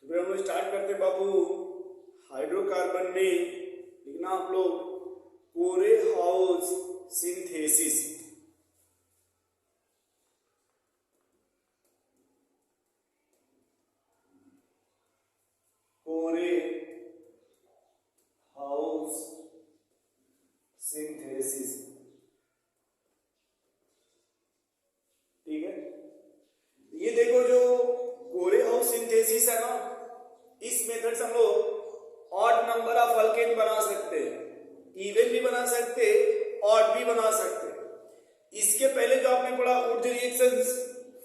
फिर हम लोग स्टार्ट करते हैं बाबू। हाइड्रोकार्बन में लिखना आप लोग कोरेहाउस सिंथेसिस। कोरेहाउस सिंथेसिस, ठीक है। ये देखो जो कोरेहाउस सिंथेसिस है ना, इस मेथड से हम लोग ऑड नंबर ऑफ अल्केन बना सकते हैं, इवन भी बना सकते, ऑड भी बना सकते। इसके पहले जो आपने पढ़ा ऊर्ज रिएक्शंस,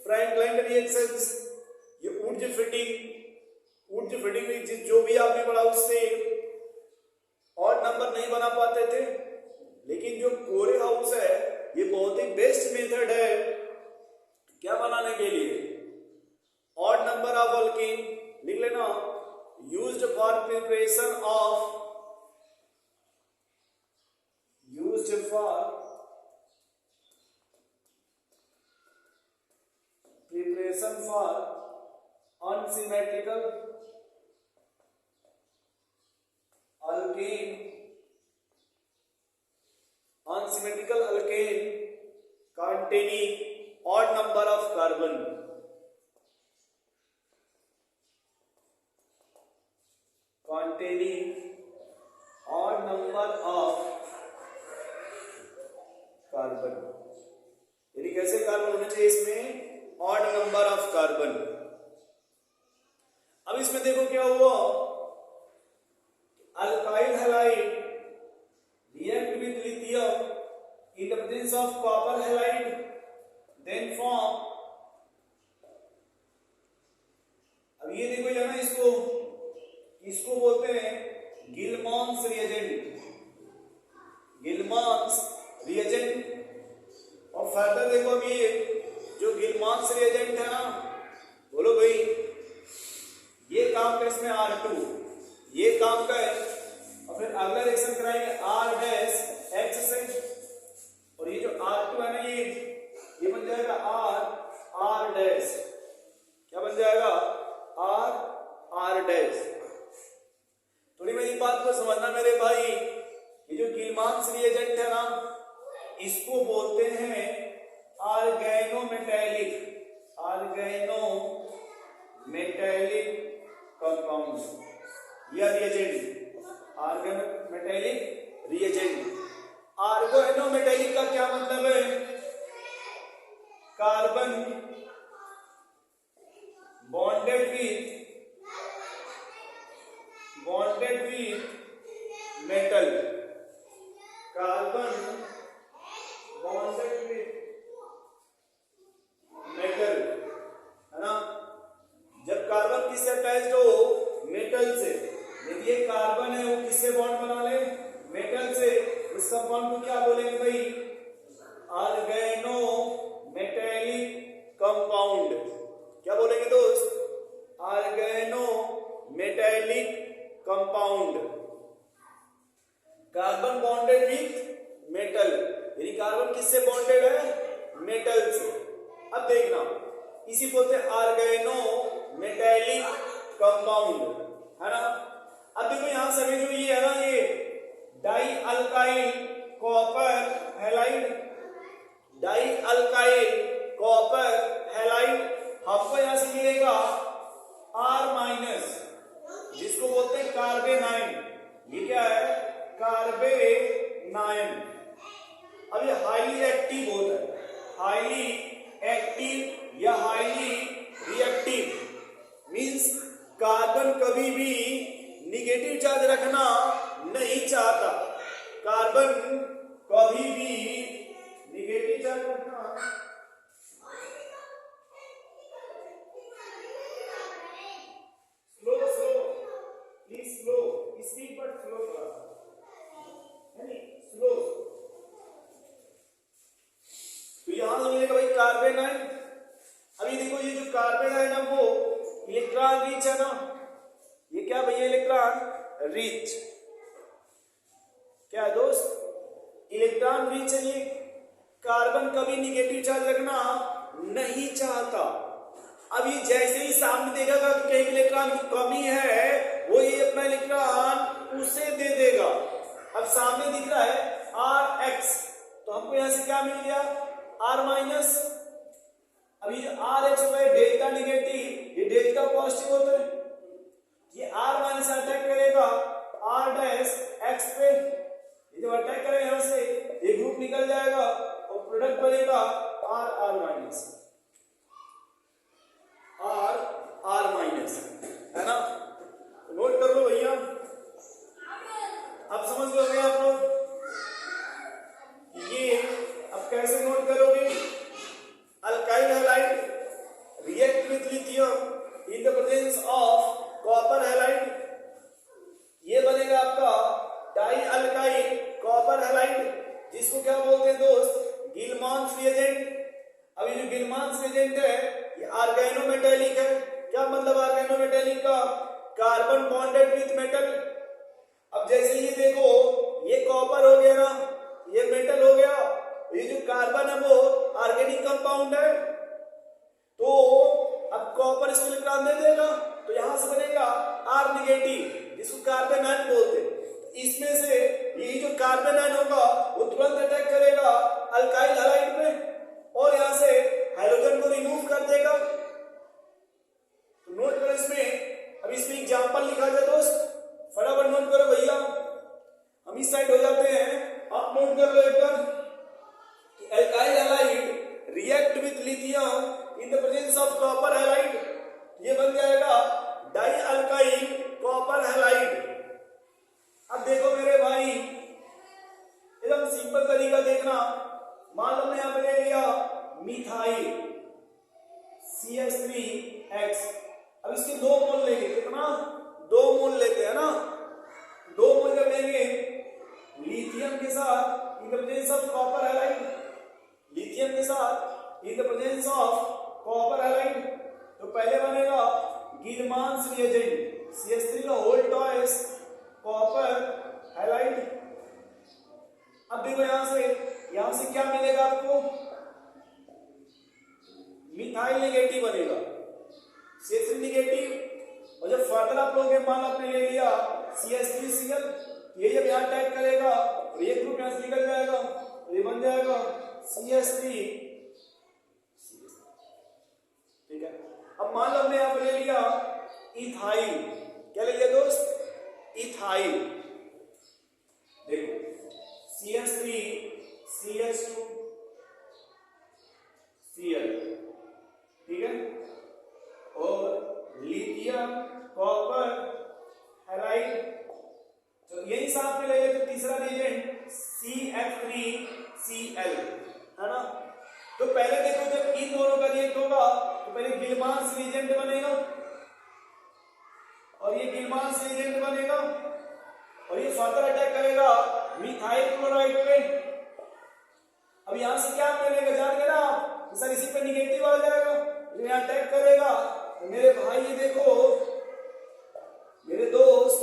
फ्रैंकलाइन रिएक्शंस, ये ऊर्ज फिटिंग जो भी आपने पढ़ा उससे ऑड नंबर नहीं बना पाते थे। लेकिन जो कोरेहाउस है ये बहुत ही बेस्ट मेथड है क्या बनाने के लिए, ऑड नंबर ऑफ अल्केन। लिख लेना, used for preparation of unsymmetrical alkane containing odd number of carbon, यानी कैसे कार्बन होने चाहिए इसमें, ऑड नंबर ऑफ कार्बन। अब इसमें देखो क्या हुआ, alkyl halide react with lithium in the presence of copper halide, then form। अब ये देखो या ना, इसको बोलते हैं गिलमॉन्स रिएजेंट। और फर्दर देखो अब ये जो गिलमॉन्स रिएजेंट है ना, बोलो भाई ये काम का इसमें R2 ये काम का है। और फिर अगला रिएक्शन कराएंगे R-H से, और ये जो R2 है ना ये बन जाएगा R। क्या बन जाएगा, R। थोड़ी मेरी बात को समझना मेरे भाई, ये जो गिलमॉन्स रिएजेंट है ना इसको बोलते हैं ऑर्गेनोमेटैलिक कंपाउंड या रिएजेंट। Organometallic reagent. ऑर्गेनोमेटैलिक का क्या मतलब है, carbon bonded with metal, carbon bonded with metal, है ना। जब कार्बन किससे अटैच्ड हो, मेटल से। यदि ये कार्बन है वो किससे बॉन्ड बना ले, मेटल से, उसका बॉन्ड को क्या बोलेंगे भाई, ऑर्गेनोमेटैलिक कंपाउंड। क्या बोलेंगे दोस्त, organometallic compound. Carbon bonded with metal, यानी कार्बन किससे बॉन्डेड है, मेटल से। अब देखना, इसी बोलते हैं ऑर्गेनोमेटैलिक कंपाउंड, है ना। अब देखो यहां से जो ये है ना, ये डाई अल्काइल कॉपर हैलाइड, हमको यहां से मिलेगा R-, जिसको बोलते हैं कार्बेनाइन। ये क्या है, कार्बेनाइन। अब ये हाईली एक्टिव होता है, हाईली एक्टिव या हाईली रिएक्टिव, मींस कार्बन कभी भी निगेटिव चार्ज रखना नहीं चाहता, कार्बन कभी भी निगेटिव चार्ज रखना slow speed but slow, slow. तो यहां से मिलेगा भाई कार्बेनाइन। अभी देखो ये जो कार्बेनाइन है वो इलेक्ट्रॉन रिच है ना, ये क्या भैया, इलेक्ट्रॉन रिच। क्या है दोस्त, इलेक्ट्रॉन रिच है ये। कार्बन कभी निगेटिव चार्ज रखना नहीं चाहता। अब ये जैसे ही सामने देखेगा कि कहीं इलेक्ट्रॉन की कमी है, वो ये अपना इलेक्ट्रॉन उसे दे देगा। अब सामने दिख रहा है आर एक्स, तो हमको यहां से क्या मिल गया, आर माइनस। अब ये आर एक्स होगा डेल्टा नेगेटिव, ये डेल्टा पॉजिटिव होता है, ये आर माइनस अटैक करेगा आर डैश एक्स पे। ये जब अटैक करेगा यहां से ये ग्रुप निकल जाएगा और प्रोडक्ट बनेगा r r minus, r r minus, है ना। नोट कर लो भैया, अब समझ गए आप लोग ये। अब कैसे नोट करोगे, alkyl halide react with lithium in the presence of copper halide, ये बनेगा आपका डाई अल्काइल कॉपर हैलाइड, जिसको क्या बोलते हैं दोस्त, गिलमांस रिएजेंट। अब ये जो गिलमांस रिएजेंट है ये ऑर्गेनोमेटेलिक है। क्या मतलब ऑर्गेनोमेटेलिक का, कार्बन बॉन्डेड विथ मेटल। अब जैसे ये देखो ये कॉपर हो गया ना, ये मेटल हो गया, ये जो कार्बन है वो ऑर्गेनिक कंपाउंड है, तो अब कॉपर इसको इलेक्ट्रॉन दे देगा, तो यहां से बनेगा आर नेगेटिव, जिसको कार्बन आयन बोलते हैं। इसमें से ये जो कार्बन आयन होगा वो तुरंत अटैक करेगा अल्काइल हैलाइड में और यहां से हाइड्रोजन को रिमूव कर देगा। तो नोट करो इसमें, अब इसमें एग्जांपल लिखा जाए दोस्त, फटाफट नोट करो भैया, हम इस साइड हो जाते हैं। आप नोट कर लो एक बार, alkyl halide react with lithium in the presence of copper halide, ये बन जाएगा डाई अल्काइल कॉपर हैलाइड। अब देखो मेरे भाई, एकदम सिंपल तरीका देखना, मान लो मैं यहां पे ले लिया मिथाइल CH3X, अब इसके 2 मोल लेंगे, कितना, 2 मोल लेते हैं ना, 2 मोल जब लेंगे लिथियम के साथ इन the presence of copper halide, lithium के साथ इन the presence of copper halide, तो पहले बनेगा गिलमांस रिएजेंट CH3 का होल टॉयस कॉपर हैलाइड। अब देखो यहां से क्या मिलेगा आपको, मिथाइल नेगेटिव बनेगा, CH3 नेगेटिव, और जब फर्दर आप लोग मान आपने ले लिया CH3Cl, ये जब यहां अटैक करेगा तो ये ग्रुप यहां से निकल जाएगा, ये बन जाएगा CH3, ठीक है। अब मान लो हमने यहां पर ले लिया इथाइल, क्या ले लिया दोस्त, इथाइल, देखो CH3 CH2 Cl, ठीक है, और लिथियम कॉपर हैलाइड, तो यही साथ में ले लेते, तो तीसरा रिएजेंट CF3Cl, है ना। तो पहले देखो जब इन दोनों का रिएक्ट होगा तो पहले गिलमांस रिएजेंट बनेगा और ये गिलमांस रिएजेंट बनेगा और ये फर्दर अटैक करेगा मिथाइल क्लोराइड पे। अब यहां से क्या मिलेगा जान गए ना आप, सर इसी पे निगेटिव आ जाएगा, यहां अटैक करेगा, तो मेरे भाई ये देखो मेरे दोस्त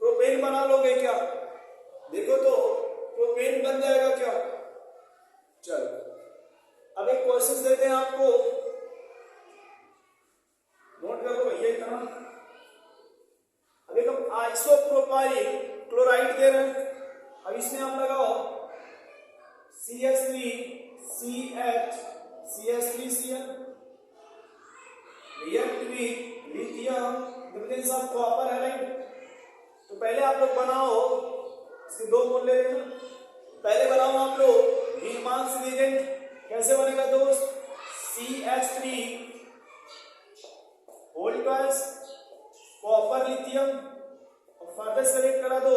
प्रोपेन बना लोगे क्या, देखो तो प्रोपेन बन जाएगा क्या। चलो अब एक क्वेश्चन देते हैं आपको, नोट कर लो भैया इतना। अब एक हम आइसोप्रोपाइल क्लोराइड दे रहे हैं, अब इसमें आप लगाओ CH3CH CH3Cl react with lithium in the presence of copper halide. तो पहले आप लोग बनाओ, इसके 2 मोल ले लेना, पहले बनाओ आप लोग गिलमांस रिएजेंट, कैसे बनेगा दोस्त, CH3 whole twice copper lithium और फर्दर सेलेक्ट करा दो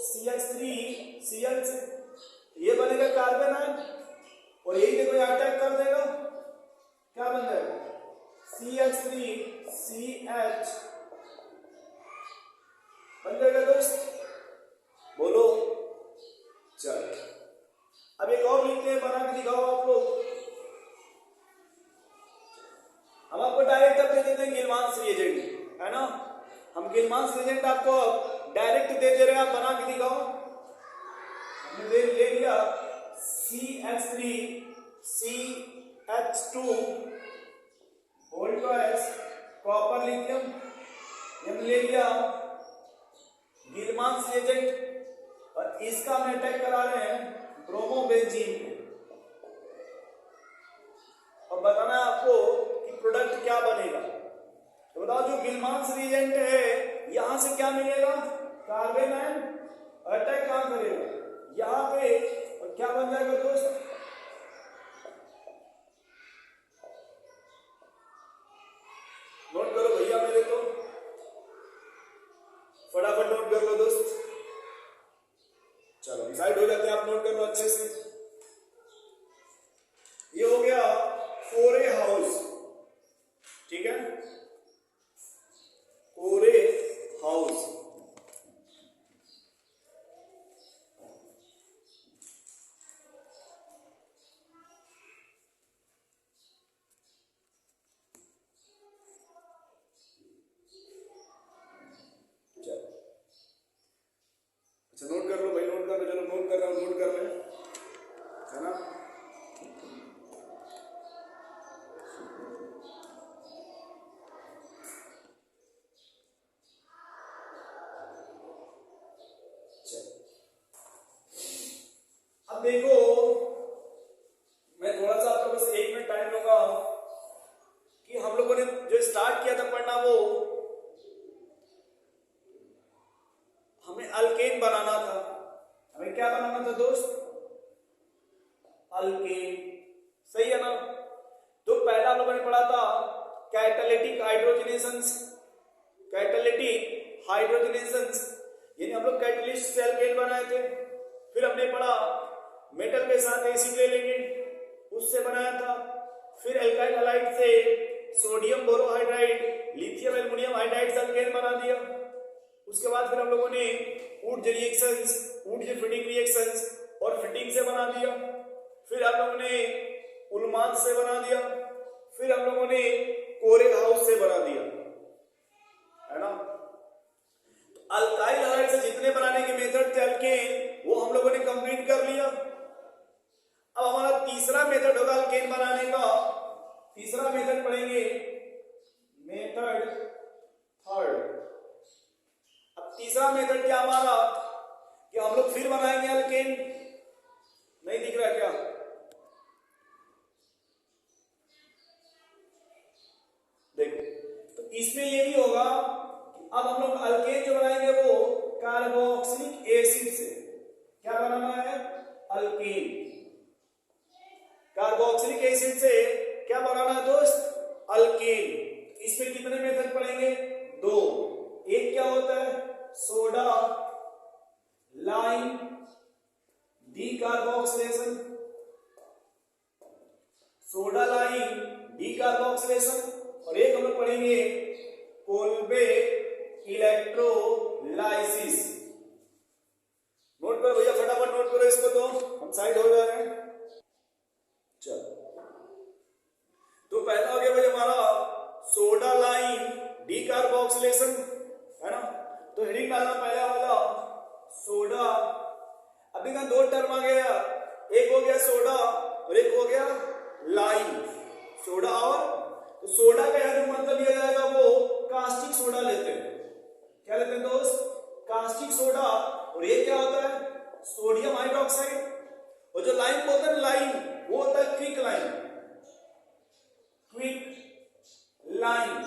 CH3Cl से, ये बनेगा कार्बन आयन और यही देखो यहां अटैक कर देगा, क्या बन जाएगा CH3CH बन जाएगा दोस्त, बोलो। चलो अब एक और लिखते हैं, बना के दिखाओ आप लोग। हम आपको डायरेक्ट अब दे देते हैं गिलमांस रिएजेंट, है ना, हम गिलमांस रिएजेंट आपको डायरेक्ट दे दे रहे हैं, आप बना के दिखाओ। हमने ले लिया CH3CH2 old choice copper lithium, हमने ले लिया गिलमांस रिएजेंट और इसका हम अटैक करा रहे हैं ब्रोमोबेंजीन को। अब बताना है आपको कि प्रोडक्ट क्या बनेगा। तो बताओ जो गिलमांस रिएजेंट है यहां से क्या मिलेगा, कार्बन आयन अटैक कहां करेगा यहां पे, और क्या बन जाएगा दोस्त, नोट करो भैया मेरे तो, फटाफट नोट कर लो दोस्त। चलो डिसाइड हो जाते हैं, आप नोट कर लो अच्छे से। ये हो गया कोरे हाउस, ठीक है, कोरे हाउस। अच्छा नोट कर लो भाई, नोट कर लो, चलो नोट कर रहा हूं, नोट कर रहे हैं, है ना। अब देखो मैं थोड़ा सा आपको बस 1 मिनट टाइम लूंगा कि हम लोगों ने जो स्टार्ट किया था पढ़ना, वो हमें अल्केन बनाना था। हमें क्या बनाना था दोस्त, अल्केन, सही है ना। तो पहला हम लोगों ने पढ़ा था कैटालिटिक हाइड्रोजनेशंस, कैटालिटिक हाइड्रोजनेशंस यानी हम लोग कैटलिस्ट से अल्केन बनाए थे। फिर हमने पढ़ा मेटल के साथ एसिड ले लेंगे, उससे बनाया था। फिर एल्काइल हैलाइड से sodium borohydride lithium aluminium hydride से अल्केन बना दिया। उसके बाद फिर हम लोगों ने would reactions, would fitting reactions और फिटिंग से बना दिया। फिर हम लोगों ने उल्मांस से बना दिया। फिर हम लोगों ने कोरे हाउस से बना दिया, है ना। अल्काइल हैलाइड से जितने बनाने के मेथड थे अल्केन, वो हम लोगों ने कंप्लीट कर लिया। अब हमारा तीसरा मेथड होगा अल्केन बनाने का। तीसरा मेथड पढ़ेंगे, मेथड थर्ड। अब तीसरा मेथड क्या हमारा, कि हम लोग फिर बनाएंगे अल्केन। नहीं दिख रहा क्या, देखो तो इसमें ये भी होगा कि अब हम लोग अल्केन जो बनाएंगे वो कार्बोक्सिलिक एसिड से। क्या बनाना है, अल्केन। कार्बोक्सिलिक एसिड से क्या बनाना है दोस्त, अल्केन। इसमें कितने मेथड पढ़ेंगे, 2। एक क्या होता है, soda lime decarboxylation, soda lime decarboxylation. और एक हम लोग पढ़ेंगे कोल्बे इलेक्ट्रोलाइसिस। नोट करो भैया, फटाफट नोट करो इसको, तो हम साइड हो जा रहे हैं। चलो तो पहला हो गया भाई हमारा सोडा लाइम डीकार्बोक्सिलेशन, है ना। तो हेडिंग डालना पहला वाला सोडा। अब देखा 2 टर्म आ गया, एक हो गया सोडा और एक हो गया लाइम। सोडा और तो सोडा का यहां जो मतलब लिया जाएगा वो कास्टिक सोडा लेते हैं। क्या लेते हैं दोस्त, कास्टिक सोडा। और ये क्या होता है, सोडियम हाइड्रोक्साइड। और जो लाइम बोलते हैं लाइम, वो होता है क्विक लाइम, क्विक लाइम,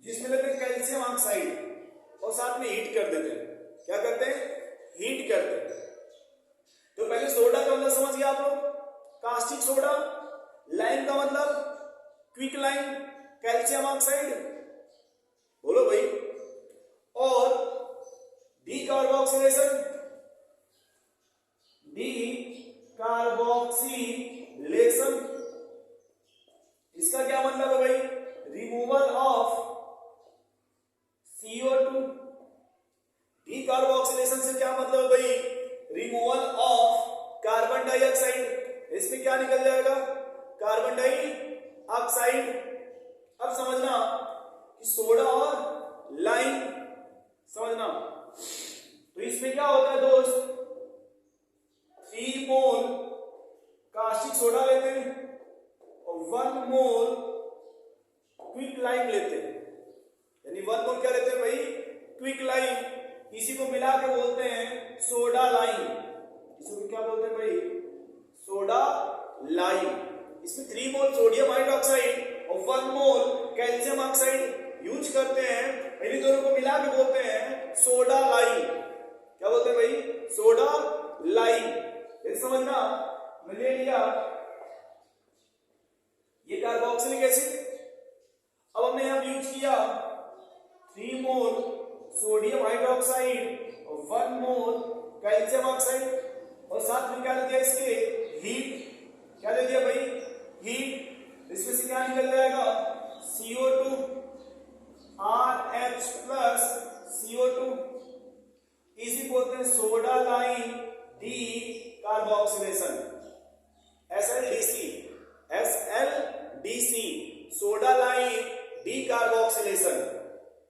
जिसमें लेते हैं कैल्शियम ऑक्साइड और साथ में हीट कर देते हैं। क्या करते हैं, हीट करते हैं। तो पहले सोडा का मतलब समझ गया आप लोग, कास्टिक सोडा। लाइम का मतलब क्विक लाइम, कैल्शियम ऑक्साइड, बोलो भाई। और डीकार्बोक्सिलेशन, डीकार्बोक्सिलेशन, इसका क्या मतलब है भाई, रिमूवल ऑफ CO2। डीकार्बोक्सिलेशन से क्या मतलब है भाई, रिमूवल ऑफ कार्बन डाइऑक्साइड। इसमें क्या निकल जाएगा, कार्बन डाइऑक्साइड। अब समझना कि सोडा और लाइम, समझना तो इसमें क्या होता है दोस्त, 3 मोल कास्टिक सोडा लेते हैं और 1 मोल क्विक लाइम लेते हैं, यानी 1 मोल क्या लेते हैं भाई, क्विक लाइम। इसी को मिला के बोलते हैं सोडा लाइम। इसको क्या बोलते हैं भाई, सोडा लाइम। इसमें 3 मोल सोडियम हाइड्रोक्साइड और 1 मोल कैल्शियम ऑक्साइड यूज करते हैं, इन दोनों को मिला के बोलते हैं सोडा लाइम। क्या बोलते हैं भाई, सोडा लाइम। फिर समझना, मैं ले लिया ये कार्बोक्सिलिक एसिड। अब हमने यहां यूज किया 3 मोल सोडियम हाइड्रोक्साइड और 1 मोल कैल्शियम ऑक्साइड, और साथ में क्या ले दिया इसके, हीट। क्या ले दिया भाई, हीट। इसमें से क्या निकल जाएगा, CO2 RH प्लस CO2, इसी बोलते हैं soda lime D carboxylation, SLDC, soda lime D carboxylation.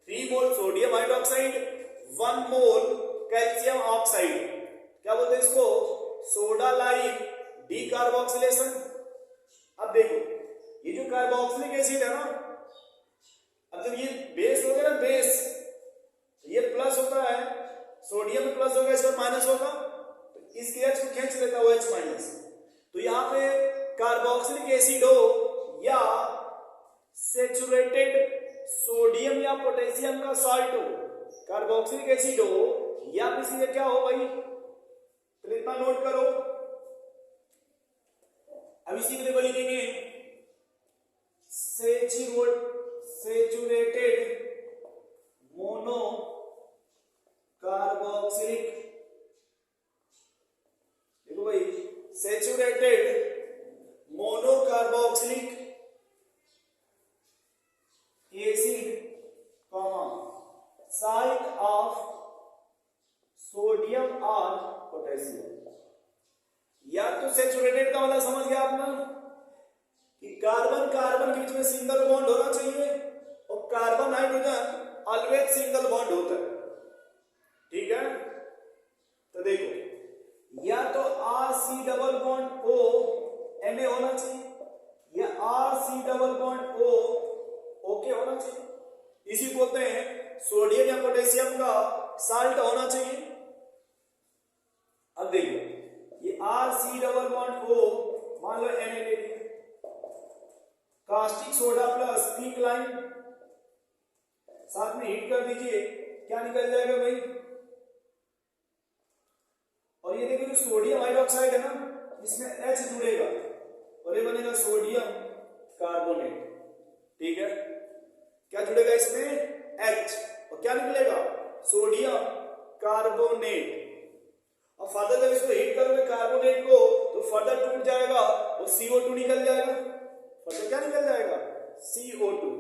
3 मोल सोडियम हाइड्रोक्साइड, 1 मोल कैल्शियम ऑक्साइड, क्या बोलते हैं इसको, सोडा लाइम डी कार्बोक्सिलेशन। अब देखो ये जो कार्बोक्सिलिक एसिड है ना, अब जब ये बेस हो गया ना, बेस, ये प्लस होता है, सोडियम में प्लस होगा, इसका माइनस होगा, तो इसके H को खींच लेता है OH माइनस। तो यहां पे कार्बोक्सिलिक एसिड हो या सेचुरेटेड सोडियम या पोटेशियम का सॉल्ट हो, कार्बोक्सिलिक एसिड हो या किसी क्या हो भाई, तो इतना नोट करो। अब इसी को देखो लिखेंगे सेचुरेटेड मोनो कार्बोक्सिलिक, देखो भाई saturated mono carboxylic acid comma salt of sodium और पोटेशियम। या तो सेचुरेटेड का मतलब समझ गया आपने कि कार्बन कार्बन के बीच में सिंगल बॉन्ड होना चाहिए, और carbon hydrogen always single bond होता है, ठीक है। तो देखो या तो RC double bond O Na होना चाहिए, या RC double bond O OK होना चाहिए, इसी बोलते हैं सोडियम या पोटेशियम का साल्ट होना चाहिए। अब देखो ये RC डबल बॉन्ड O, मान लो Na ले लिया, caustic soda plus quick lime, साथ में हीट कर दीजिए, क्या निकल जाएगा भाई, और ये देखो जो सोडियम हाइड्रोक्साइड है ना, इसमें H जुड़ेगा और ये बनेगा सोडियम कार्बोनेट, ठीक है। क्या जुड़ेगा इसमें, H, और क्या निकलेगा, सोडियम कार्बोनेट। और फर्दर जब इसको हीट करोगे कार्बोनेट को, तो फर्दर टूट जाएगा और CO2 निकल जाएगा। फर्दर क्या निकल जाएगा, CO2।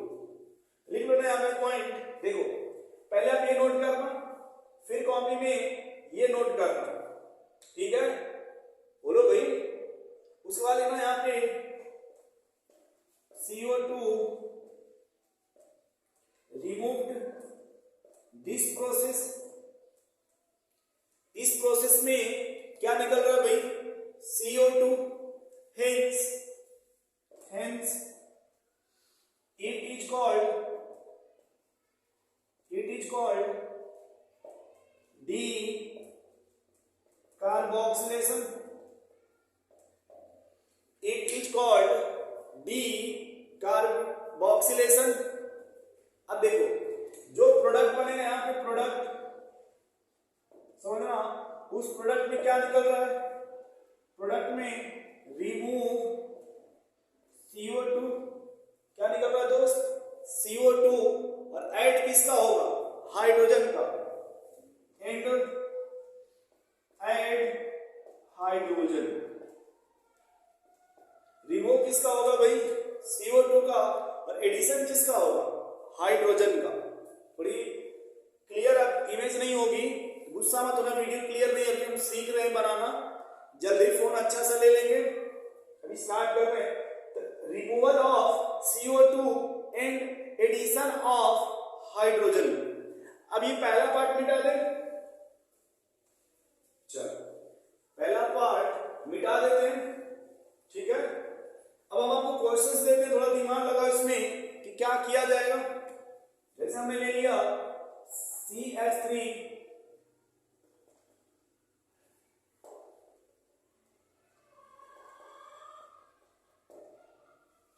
लिख लो ना यहाँ पे पॉइंट, देखो पहले आप ये नोट करना, फिर कॉपी में ये नोट करना, ठीक है। बोलो भाई, उसके बाद लिखना यहाँ पे CO2 removed this process। इस प्रोसेस में क्या निकल रहा है भाई, CO2, hence it is called decarboxylation, it is called decarboxylation। अब देखो जो प्रोडक्ट बने यहाँ पे, प्रोडक्ट समझना, उस प्रोडक्ट में क्या निकल रहा है, प्रोडक्ट में रिमूव CO2, क्या निकल रहा है दोस्त, CO2, और ऐड किसका होगा, हाइड्रोजन का, एंड ऐड हाइड्रोजन। रिमूव किसका होगा भाई, CO2 का, और एडिशन किसका होगा, हाइड्रोजन का। थोड़ी क्लियर अब इमेज नहीं होगी, गुस्सा मत होना, वीडियो क्लियर नहीं, अभी हम सीख रहे हैं बनाना, जल्दी फोन अच्छा सा ले लेंगे, अभी स्टार्ट कर रहे हैं। Removal of CO2 and addition of hydrogen. अब ये पहला पार्ट मिटा दें, चलो पहला पार्ट मिटा देते हैं, ठीक है। अब हम आपको क्वेश्चंस देते हैं, थोड़ा दिमाग लगाओ इसमें कि क्या किया जाएगा, जैसे हमने ले लिया CH3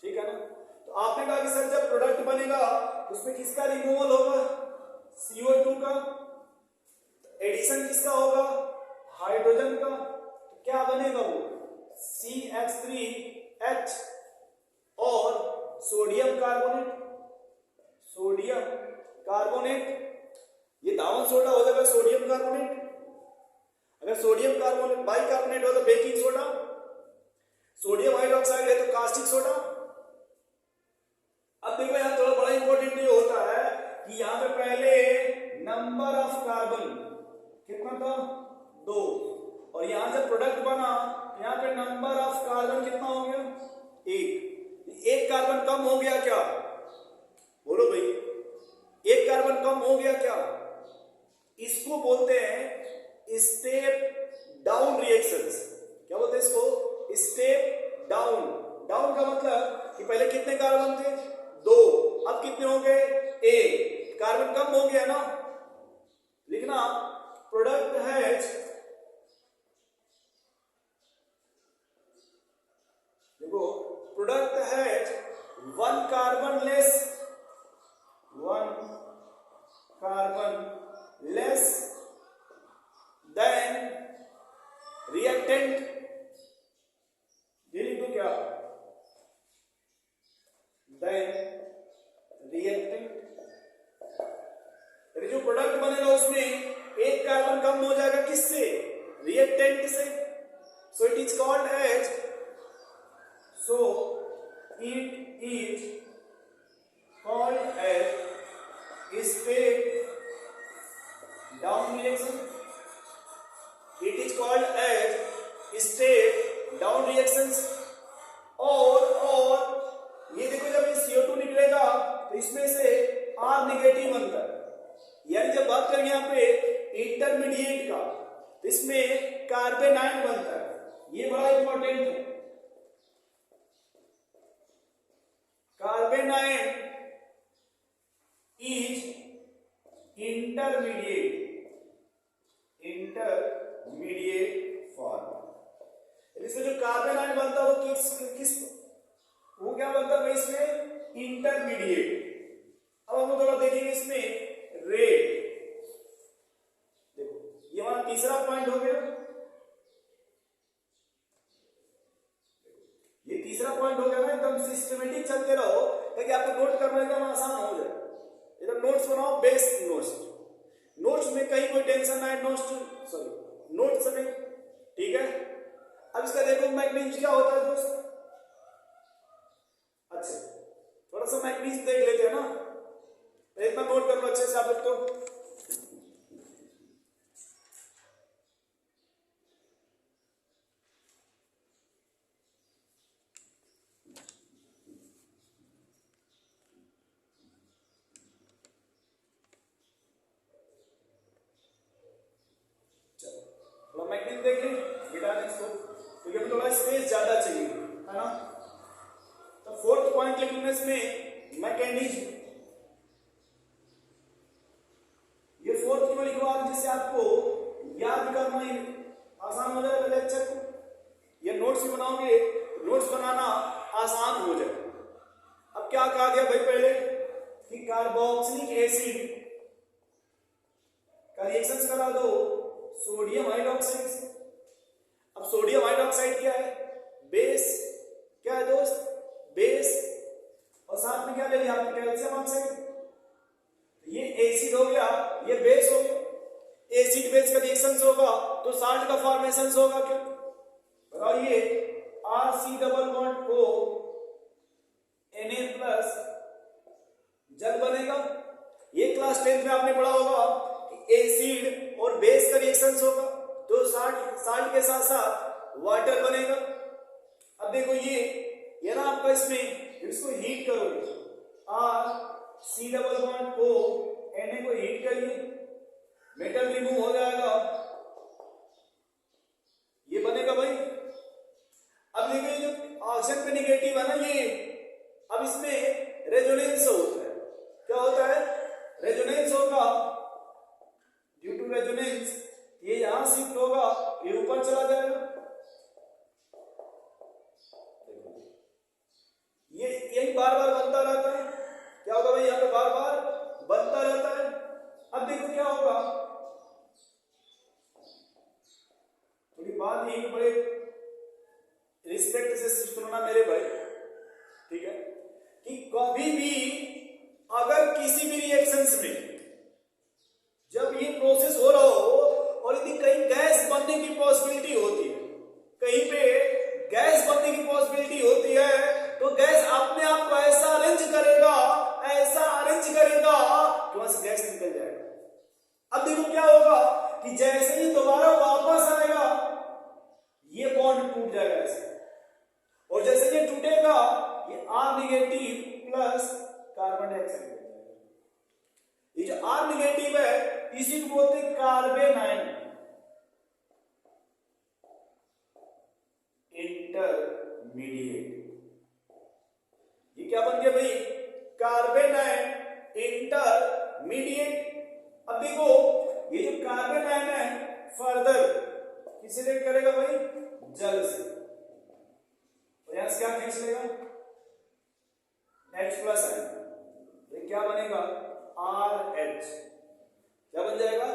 ठीक है ना। तो आपने कहा कि सर जब प्रोडक्ट बनेगा उसमें किसका रिमूवल होगा, CO2 का, एडिशन किसका होगा, हाइड्रोजन का। तो क्या बनेगा वो CH3H और सोडियम कार्बोनेट, सोडियम कार्बोनेट, ये दावन सोडा हो जाएगा सोडियम कार्बोनेट। अगर सोडियम कार्बोनेट बाइकार्बोनेट हो तो बेकिंग सोडा, सोडियम हाइड्रोक्साइड है तो कास्टिक सोडा। अब देखो यहां थोड़ा बड़ा इंपॉर्टेंट ये होता है कि यहां पे पहले नंबर ऑफ कार्बन कितना था 2, और यहां जब प्रोडक्ट बना यहां पे नंबर ऑफ कार्बन कितना हो गया 1। एक कार्बन कम हो गया क्या, बोलो भाई, एक कार्बन कम हो गया क्या, इसको बोलते हैं स्टेप डाउन रिएक्शंस। क्या बोलते हैं इसको, स्टेप डाउन। डाउन का मतलब कि पहले कितने कार्बन थे 2, अब कितने हो गए 1, कार्बन कम हो गया ना। लिखना प्रोडक्ट हैज, देखो product has 1 carbon less, 1 carbon less than reactant. ये लिख दो क्या, देन रिएक्टेंट। जो प्रोडक्ट बनेगा उसमें 1 कार्बन कम हो जाएगा किससे, रिएक्टेंट से। So it is called as, so it is called as step down reaction. It is called as step down reactions. और ये देखो जब ये CO2 निकलेगा तो इसमें से R नेगेटिव बनता है, यानी जब बात करेंगे यहाँ पे इंटरमीडिएट का तो इसमें कार्बन आयन बनता है। ये बड़ा इंपॉर्टेंट है, carbon ion is intermediate, intermediate form. इसमें जो कार्बन आयन बनता है वो किस वो क्या बनता है इसमें इंटरमीडिएट। अब हम थोड़ा देखेंगे इसमें रेड। देखो ये हमारा तीसरा पॉइंट हो गया, ये तीसरा पॉइंट हो गया ना। एकदम सिस्टमेटिक चलते रहो ताकि आपको नोट करना एकदम आसान हो जाए। एकदम नोट्स बनाओ, बेस्ट नोट्स। नोट्स में कहीं कोई टेंशन ना है, नोट्स में, ठीक है। अब इसका देखो मैग्नीज क्या होता है दोस्त। अच्छा थोड़ा सा मैग्नीज देख लेते हैं ना, इतना नोट कर लो अच्छे से आप लोग। तो चलो मैग्नीज देख लें, गिटार इसको, क्योंकि हमें थोड़ा स्पेस ज्यादा चाहिए है ना। तो फोर्थ पॉइंट लिख लेना इसमें मैकेनिज्म। ये फोर्थ क्यों लिखवा जिससे आपको याद करना ही आसान हो जाएगा लेक्चर को। ये नोट्स भी बनाओगे, नोट्स बनाना आसान हो जाए। अब क्या कहा गया भाई पहले कि कार्बोक्सिलिक एसिड का रिएक्शन करा दो सोडियम हाइड्रोक्साइड से। अब सोडियम हाइड्रोक्साइड क्या है, बेस। क्या है दोस्त, बेस। और साथ में क्या ले लिया आपने, कैल्शियम ऑक्साइड। ये एसिड हो गया, ये बेस हो गया। एसिड बेस का रिएक्शन होगा तो साल्ट का फॉर्मेशन होगा क्या, और ये RC double bond O Na+ जल बनेगा। ये क्लास 10th में आपने पढ़ा होगा कि एसिड और बेस का रिएक्शन होगा तो साल्ट के साथ साथ वाटर बनेगा। अब देखो ये ना आपका इसमें, इसको हीट करोगे, RC double bond O Na को हीट करिए, मेटल रिमूव हो जाएगा, ये बनेगा भाई। अब देखिए जो ऑक्सीजन पे निगेटिव है ना ये, अब इसमें रेजोनेंस हो, रेजोनेंस होगा, ड्यू टू रेजोनेंस ये यहां शिफ्ट होगा, ये ऊपर चला जाएगा। ये यही बार बार बनता रहता है। क्या होगा भाई, यहाँ पे बार बार बनता रहता है। अब देखो क्या होगा, थोड़ी बात यही बड़े रिस्पेक्ट से सुनना मेरे भाई, ठीक है, कि कभी भी अगर किसी भी रिएक्शंस में जब ये प्रोसेस हो रहा हो और यदि कहीं गैस बनने की पॉसिबिलिटी होती है, कहीं पे गैस बनने की पॉसिबिलिटी होती है, तो गैस अपने आप को ऐसा अरेंज करेगा कि वहां से गैस निकल जाएगा। अब देखो क्या होगा कि जैसे ही दोबारा वापस आएगा ये बॉन्ड टूट जाएगा ऐसे, और जैसे ये टूटेगा ये R negative plus carbon dioxide, ये जो R नेगेटिव है इसी को बोलते हैं कार्बेनाइन इंटरमीडिएट। ये क्या बन गया भाई, कार्बेनाइन इंटरमीडिएट। अब देखो ये जो कार्बेनाइन है फर्दर किसे रिएक्ट करेगा भाई, जल से, और यहां से क्या खींच लेगा, H प्लस आयन, ये क्या बनेगा RH, क्या बन जाएगा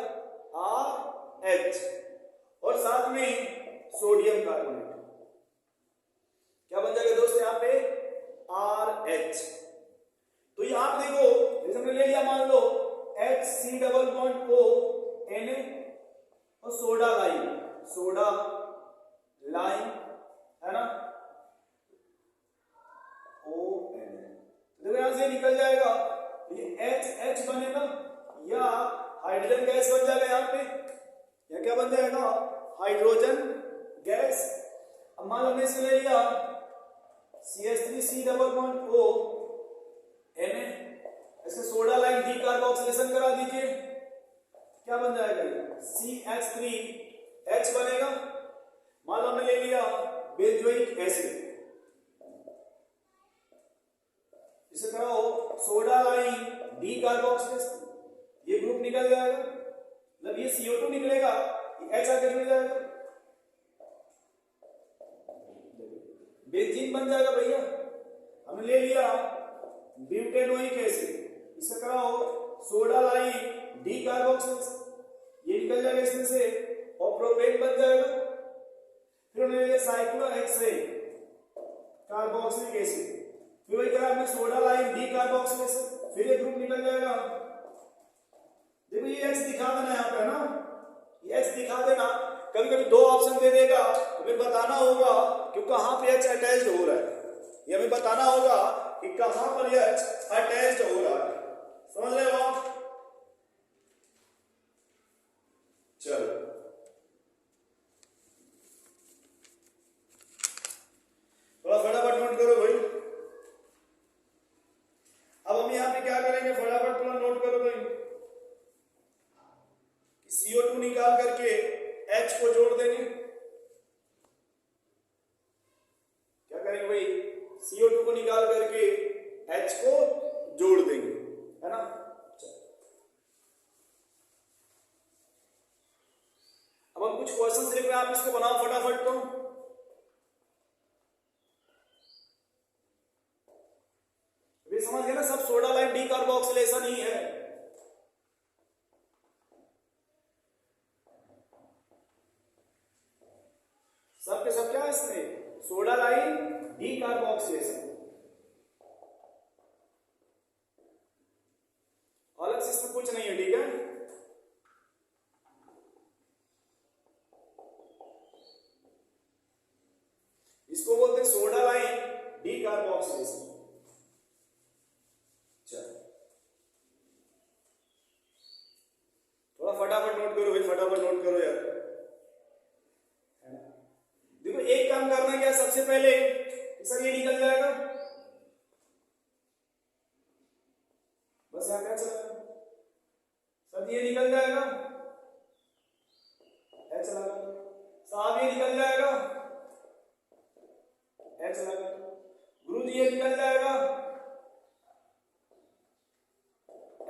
RH, और साथ में सोडियम कार्बोनेट क्या बन जाएगा दोस्त यहाँ पे RH। तो यहां पे देखो जैसे हमने ले लिया, मान लो HC double bond O Na और सोडा लाइम है ना, ON, देखो यहां से निकल जाएगा, ये H बनेगा या हाइड्रोजन गैस बन जाएगा यहाँ पे, या क्या बन जाएगा हाइड्रोजन गैस। अब मान लो हमने इसमें ले लिया CH3C double bond O Na, इसका सोडा लाइन डीकार्बोक्सिलेशन करा दीजिए, क्या बन जाएगा CH3H बनेगा। मान लो हमने ले लिया बेंजोइक एसिड, इसे कराओ सोडा लाइन डीकार्बोक्सिलेशन, ये ग्रुप निकल जाएगा, मतलब ये CO2 निकलेगा, ये H आके जुड़ जाएगा, बेंजीन बन जाएगा भैया। हमने ले लिया ब्यूटेनोइक एसिड, इसे कराओ सोडा लाइन डीकार्बोक्सिलेशन, ये निकल जाएगा इसमें से, और प्रोपेन बन जाएगा। फिर हमने ले लिया साइक्लोहेक्सेन कार्बोक्सिलिक एसिड, फिर वही करा हमने सोडा लाइन डीकार्बोक्सिलेशन, फिर ये ग्रुप निकल जाएगा। देखो ये H दिखा देना यहाँ पे ना, ये H दिखा देना, कभी कभी दो ऑप्शन दे देगा, हमें बताना होगा कि कहां पे H अटैच्ड हो रहा है, ये हमें बताना होगा कि कहां पर ये H अटैच्ड हो रहा है, समझ रहे हो आप। चलो थोड़ा फटाफट नोट करो भाई। अब हम यहां पे क्या करेंगे, फटाफट थोड़ा नोट करो भाई, CO2 निकाल करके H को जोड़ देंगे। क्या करेंगे भाई, CO2 को निकाल करके H को जोड़ देंगे, है ना। अब हम कुछ क्वेश्चंस लिख रहे हैं, आप इसको बनाओ फटाफट। तो अभी समझ गए ना, सब सोडा लाइन डीकार्बोक्सिलेशन ही है। सब के सब क्या है इसमें, सोडा लाइन डीकार्बोक्सिलेशन, अलग से इसमें कुछ नहीं है, ठीक है। इसको बोलते हैं सोडा लाइन डीकार्बोक्सिलेशन। चलो थोड़ा फटाफट नोट करो भाई, फटाफट नोट करो यार। देखो एक काम करना क्या, सबसे पहले सर ये निकल जाएगा, बस यहां क्या चला सर, ये निकल जाएगा, H लगा, साहब ये निकल जाएगा, H लगा, गुरु जी ये निकल जाएगा,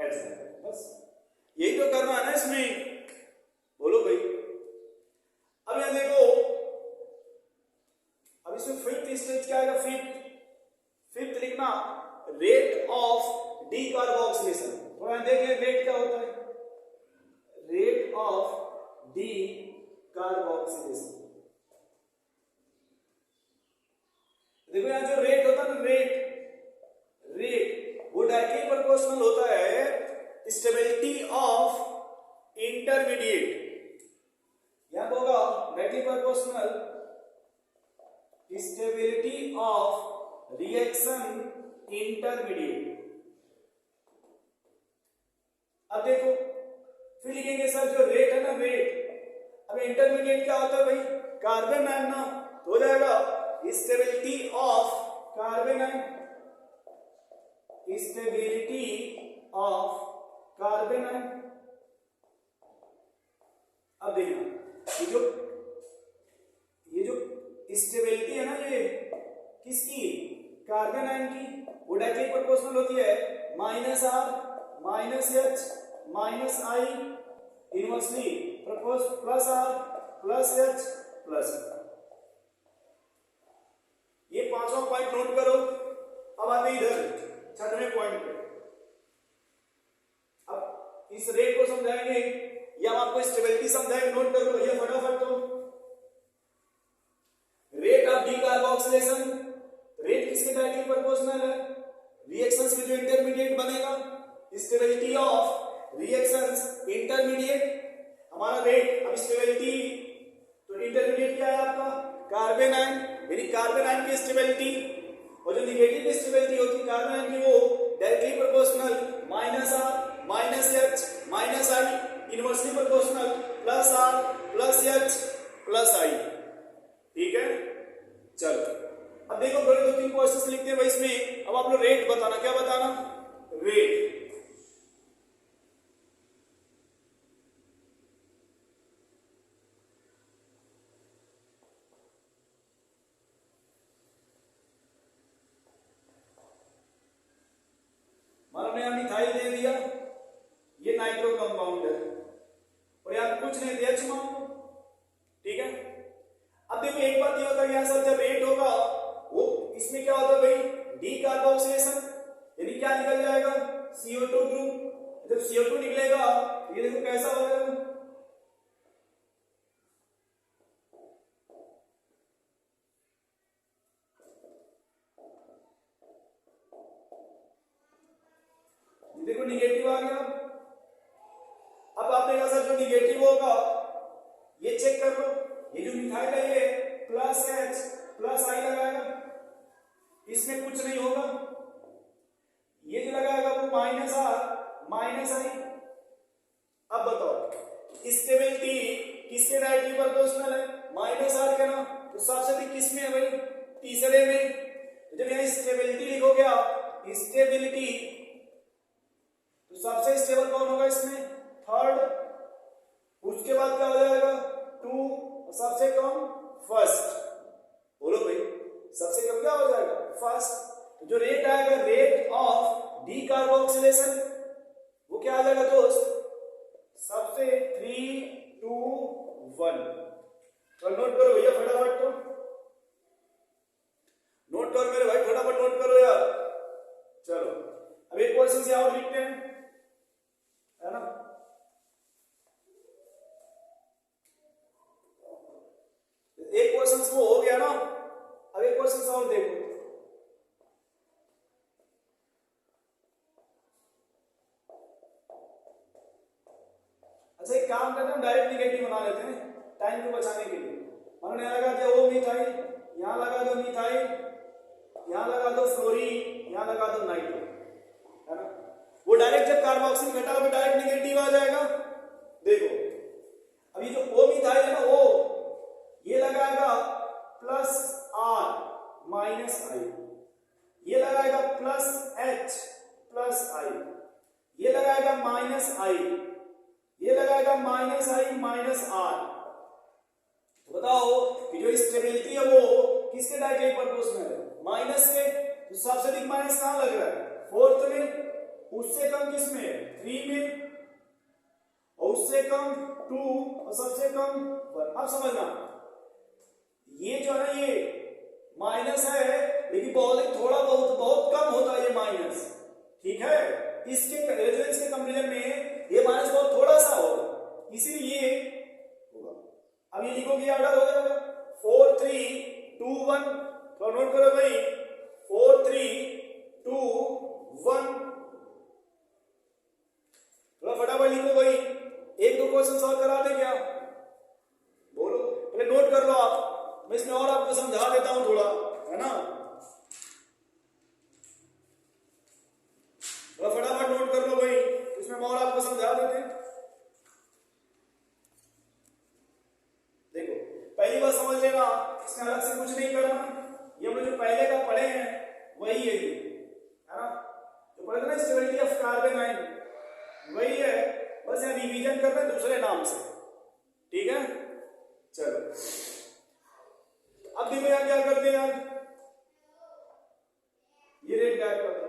H बस यही तो करना है ना इसमें। बोलो भाई। अब यहां देखो, अब इसमें फिफ्थ स्टेज क्या आएगा? फिफ्थ लिखना रेट ऑफ डी कार्बोक्सिलेशन। तो यहां देखिए रेट क्या होता है? Rate of D carboxylation. देखो यहां जो रेट होता है ना, रेट वो डायरेक्टली प्रोपोर्शनल होता है स्टेबिलिटी ऑफ इंटरमीडिएट। यहां होगा directly proportional stability of reaction intermediate. अब देखो फिर लिखेंगे सर जो रेट है ना, रेट। अब इंटरमीडिएट क्या होता है भाई? कार्बन आयन ना, तो हो जाएगा stability of carbon ion, stability of carbon ion. अब देखना ये जो स्टेबिलिटी है ना, ये किसकी? कार्बन आयन की। वो डायरेक्टली प्रोपोर्शनल होती है -R -H -I inversely +R +H +। ये पांचवा पॉइंट नोट करो। अब आते इधर छठवें पॉइंट पे। अब इस रेट को समझाएंगे या हम आपको स्टेबिलिटी समझाएंगे। नोट कर लो भैया फटाफट। तो rate of D carboxylation, rate किसके डायरेक्टली प्रोपोर्शनल है? रिएक्शंस में जो इंटरमीडिएट बनेगा। स्टेबिलिटी ऑफ रिएक्शंस इंटरमीडिएट हमारा रेट। अब स्टेबिलिटी तो इंटरमीडिएट क्या है आपका? कार्बन आयन, यानी कार्बन आयन की स्टेबिलिटी। और जो निगेटिव स्टेबिलिटी होती है कार्बन आयन की, वो directly proportional -R -H -I inversely proportional +R +H +I। ठीक है, चलो अब देखो बड़े 2-3 क्वेश्चंस लिखते हैं भाई इसमें। अब आप लोग रेट बताना, क्या बताना? रेट। मान लो यहां मिथाइल दे दिया, ये नाइट्रो कंपाउंड है, और यहां कुछ नहीं दिया H मान लो। ठीक है, अब देखो एक बात ये होता है यहां सब जब रेट होगा, वो इसमें क्या होता है भाई? डी कार्बोक्सिलेशन, यानी क्या निकल जाएगा? CO2 group. जब CO2 निकलेगा ये देखो कैसा होगा? देखो निगेटिव आ गया। अब आपने कहा सर जो निगेटिव होगा ये चेक कर लो। ये जो मिथाइल है ये +H +I लगाएगा, इसमें कुछ नहीं होगा। ये जो लगाएगा वो -R -I। अब बताओ स्टेबिलिटी किसके डायरेक्टली प्रोपोर्शनल है? -R के ना, तो सबसे अधिक किसमें है भाई? तीसरे में। तो जब यहां स्टेबिलिटी लिखोगे आप, स्टेबिलिटी, तो सबसे स्टेबल कौन होगा इसमें? थर्ड। उसके बाद क्या हो जाएगा? 2, और सबसे कम फर्स्ट। बोलो भाई, सबसे कम क्या हो जाएगा? फर्स्ट। तो जो रेट आएगा, रेट ऑफ डी कार्बोक्सिलेशन, वो क्या आ जाएगा दोस्त? सबसे 3, 2, 1। तो नोट करो भैया फटाफट। तो नोट करो मेरे भाई, फटाफट नोट करो यार। चलो अब एक क्वेश्चन से और लिखते हैं, है ना? एक क्वेश्चन वो हो गया ना, अब एक क्वेश्चन और देखो। अच्छा एक काम करते हैं, डायरेक्ट निगेटिव बना लेते हैं टाइम को बचाने के लिए। हमने लगा दिया ओ मिथाइल, यहां लगा दो मिथाइल, यहां लगा दो फ्लोरीन, यहां लगा दो नाइट्रो, है ना? वो डायरेक्ट जब कार्बोक्सिल घटाओगे डायरेक्ट निगेटिव आ जाएगा। देखो अभी जो ओ मिथाइल है ना, वो ये लगाएगा +R -I, ये लगाएगा +H +I, ये लगाएगा -I, ये लगाएगा -I -R। तो बताओ कि जो स्टेबिलिटी है वो किसके डायरेक्टली प्रोपोर्शनल है? माइनस के। तो सबसे अधिक माइनस कहां लग रहा है? फोर्थ में। उससे कम किसमें है? 3 में, और उससे कम 2 और सबसे कम 1। अब समझना, ये जो है ये माइनस है, लेकिन बहुत थोड़ा बहुत कम होता है ये माइनस, ठीक है। इसके रेजोनेंस के कंपैरिजन में ये माइनस बहुत थोड़ा सा होगा, इसीलिए होगा। अब ये लिखोगे ऑर्डर हो जाएगा 4 3 2 1। तो नोट करो भाई 4 3 2 1। थोड़ा फटाफट लिखो भाई, एक दो क्वेश्चन सॉल्व करा दे क्या? बोलो, पहले नोट कर लो आप, मैं इसमें और आपको समझा देता हूं थोड़ा, है ना। थोड़ा फटाफट नोट कर लो भाई, इसमें और आपको समझा देते हैं। देखो पहली बात समझ लेना, इसमें अलग से कुछ नहीं करना, ये हम लोग जो पहले का पढ़े हैं वही है ये, है ना। जो पढ़े थे ना स्टेबिलिटी ऑफ कार्बन आयन, वही है, बस यहाँ रिवीजन करना है दूसरे नाम से, ठीक है। चलो अब देखो यहाँ क्या करते हैं यार, ये रेट गायब कर दो।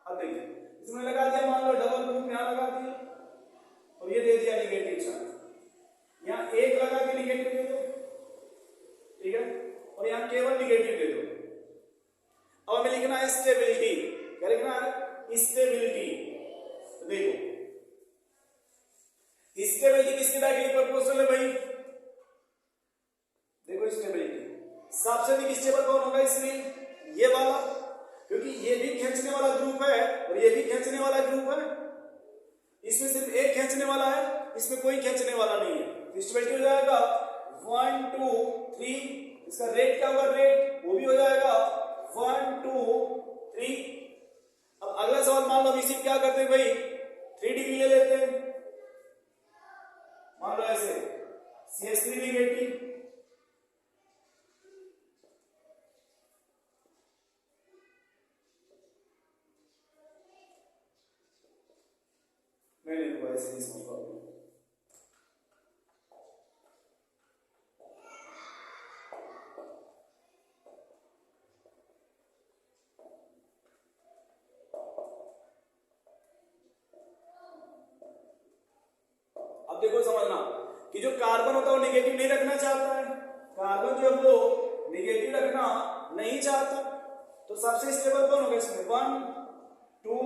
अब देखिए इसमें लगा दिया, मान लो डबल ग्रुप यहाँ लगा दिया, और ये दे दिया निगेटिव चार्ज, यहाँ एक लगा के निगेटिव दे दो, ठीक है, और यहाँ केवल निगेटिव दे दो। अब हमें लिखना है स्टेबिलिटी, क्या लिखना है? स्टेबिलिटी। तो देखो स्टेबिलिटी किसके डायरेक्टली प्रोपोर्शनल है भाई? देखो स्टेबिलिटी सबसे अधिक स्टेबल कौन होगा इसमें? ये वाला, क्योंकि ये भी खींचने वाला ग्रुप है और ये भी खींचने वाला ग्रुप है। इसमें सिर्फ एक खींचने वाला है, इसमें कोई खींचने वाला नहीं है, तो स्टेबिलिटी हो जाएगा 1 2 3। इसका रेट क्या होगा? रेट वो भी हो जाएगा 1 2 3। अब अगला सवाल मान लो, इसी क्या करते हैं भाई, 3 डिग्री ले लेते हैं, मान लो ऐसे CH3 निगेटिव, नहीं लिखो ऐसे नहीं समझ पाओगे। अब देखो समझना कि जो कार्बन होता है वो निगेटिव नहीं रखना चाहता है, कार्बन जो है वो निगेटिव रखना नहीं चाहता, तो सबसे स्टेबल कौन होगा इसमें? 1 2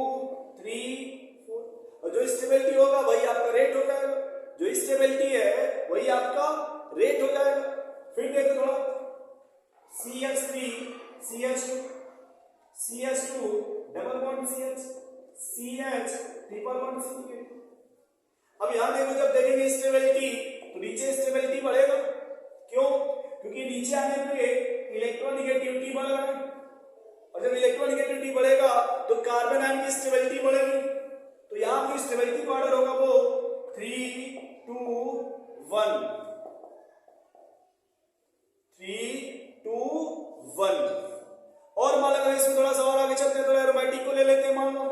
3 4। और जो स्टेबिलिटी होगा वही आपका रेट हो जाएगा, जो स्टेबिलिटी है वही आपका रेट हो जाएगा। फिर देखो थोड़ा CH3 CH2 CH2 double bond CH CH triple bond CH। अब यहां देखो, जब देखेंगे स्टेबिलिटी तो नीचे स्टेबिलिटी बढ़ेगा, क्यों? क्योंकि नीचे आने पे इलेक्ट्रोनेगेटिविटी बढ़ रहा है, और जब इलेक्ट्रोनेगेटिविटी बढ़ेगा तो कार्बन आयन की स्टेबिलिटी बढ़ेगी, तो यहां पे स्टेबिलिटी का ऑर्डर होगा वो 3 2 1 3 2 1। और मान लो इसमें थोड़ा सा और आगे चलते हैं, तो एरोमेटिक को ले लेते हैं, मान लो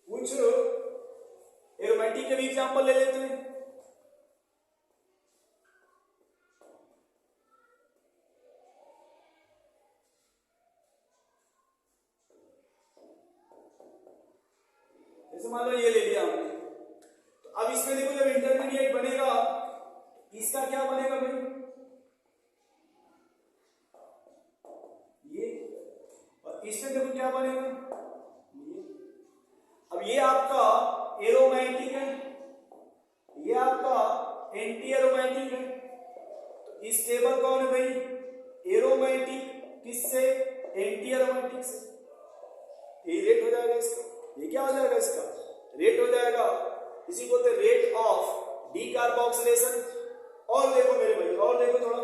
कुछ एरोमेटिक के भी एग्जांपल ले लेते हैं। जैसे मान लो ये ले लिया हमने, तो अब इसमें देखो जब इंटरमीडिएट बनेगा, इसका क्या बनेगा भाई? ये, और इसमें देखो क्या बनेगा? ये। अब ये आपका एरोमेटिक है, ये आपका एंटी एरोमेटिक है, तो स्टेबल कौन है भाई? एरोमेटिक। किससे? एंटी एरोमेटिक से। ये रेट हो जाएगा इसका, ये क्या हो जाएगा? इसका रेट हो जाएगा, इसी को बोलते रेट ऑफ डीकार्बोक्सिलेशन। और देखो मेरे भाई, और देखो थोड़ा,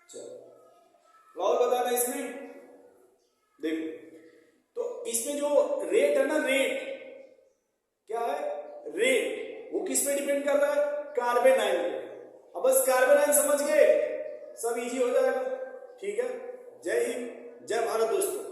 चलो और बताना इसमें। देखो तो इसमें जो रेट है ना, रेट क्या है? रेट वो किस पे डिपेंड कर रहा है? कार्बन आयन पे। अब बस कार्बन आयन समझ गए, सब इजी हो जाएगा, ठीक है। जय हिंद, जय भारत दोस्तों।